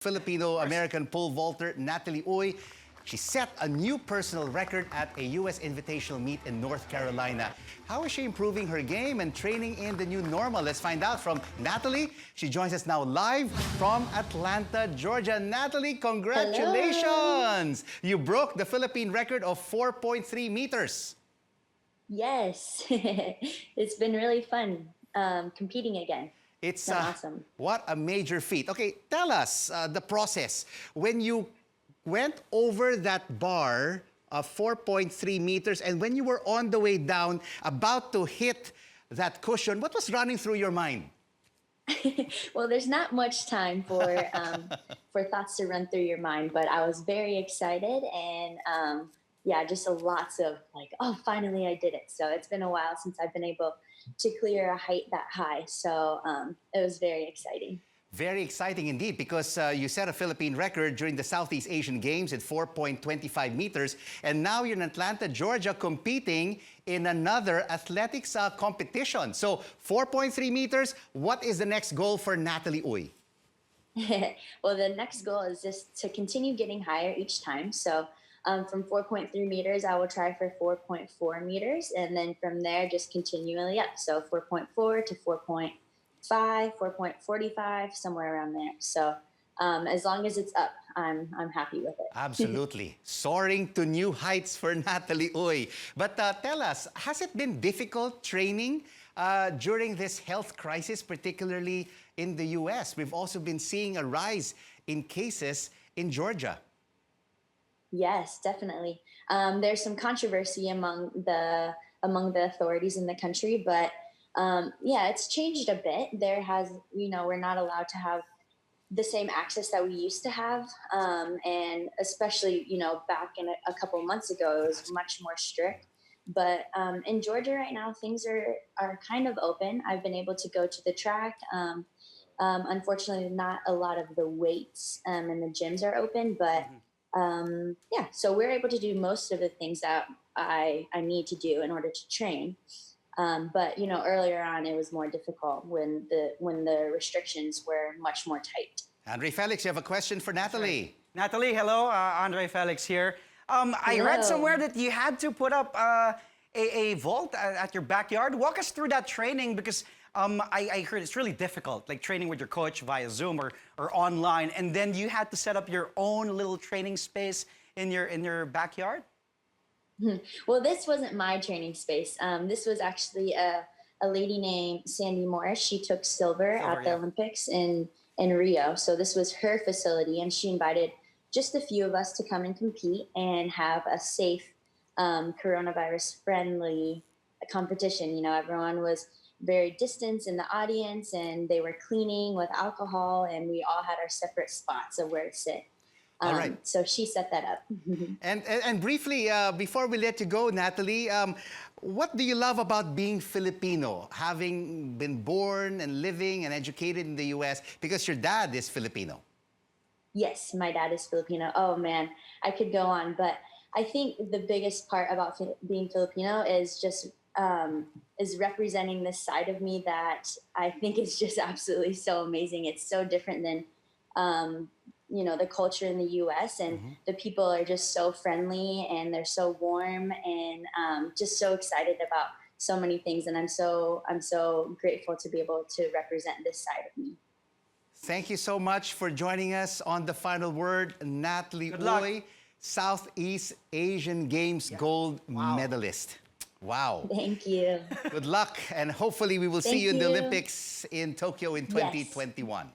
Filipino-American pole vaulter Natalie Uy. She set a new personal record at a U.S. invitational meet in North Carolina. How is she improving her game and training in the new normal? Let's find out from Natalie. She joins us now live from Atlanta, Georgia. Natalie, congratulations! Hello. You broke the Philippine record of 4.3 meters. Yes, it's been really fun competing again. It's awesome. What a major feat. Okay, tell us the process. When you went over that bar of 4.3 meters and when you were on the way down, about to hit that cushion, what was running through your mind? Well, there's not much time for thoughts to run through your mind, but I was very excited and yeah, just lots of like, oh, finally I did it. So it's been a while since I've been able to clear a height that high. So it was very exciting. Very exciting indeed, because you set a Philippine record during the Southeast Asian Games at 4.25 meters, and now you're in Atlanta, Georgia, competing in another athletics competition. So 4.3 meters, what is the next goal for Natalie Uy? Well, the next goal is just to continue getting higher each time. So from 4.3 meters, I will try for 4.4 meters, and then from there, just continually up. So 4.4 to 4.5, 4.45, somewhere around there. So as long as it's up, I'm happy with it. Absolutely. Soaring to new heights for Natalie Uy. But tell us, has it been difficult training during this health crisis, particularly in the U.S.? We've also been seeing a rise in cases in Georgia. Yes, definitely. There's some controversy among the authorities in the country, but yeah, it's changed a bit. There has, we're not allowed to have the same access that we used to have, and especially, back in a couple months ago, it was much more strict. But in Georgia right now, things are kind of open. I've been able to go to the track. Unfortunately, not a lot of the weights and the gyms are open, but yeah, so we're able to do most of the things that I need to do in order to train. But earlier on, it was more difficult when the restrictions were much more tight. Andre Felix, you have a question for Natalie. Natalie, hello. Andre Felix here. I read somewhere that you had to put up a vault at your backyard. Walk us through that training, because I heard it's really difficult, like training with your coach via Zoom or online, and then you had to set up your own little training space in your backyard? Well, this wasn't my training space. This was actually a lady named Sandy Morris. She took silver at the Olympics in Rio. So this was her facility, and she invited just a few of us to come and compete and have a safe, coronavirus-friendly competition. Everyone was very distant in the audience, and they were cleaning with alcohol, and we all had our separate spots of where to sit. All right. So she set that up. And briefly, before we let you go, Natalie, what do you love about being Filipino, having been born and living and educated in the U.S., because your dad is Filipino? Yes, my dad is Filipino. Oh man, I could go on, but I think the biggest part about being Filipino is just is representing this side of me that I think is just absolutely so amazing. It's so different than the culture in the U.S. and the people are just so friendly and they're so warm and just so excited about so many things. And I'm so grateful to be able to represent this side of me. Thank you so much for joining us on The Final Word. Natalie Uy, Southeast Asian Games gold medalist. Wow. Thank you. Good luck, and hopefully we will see you in the Olympics in Tokyo in 2021. Yes.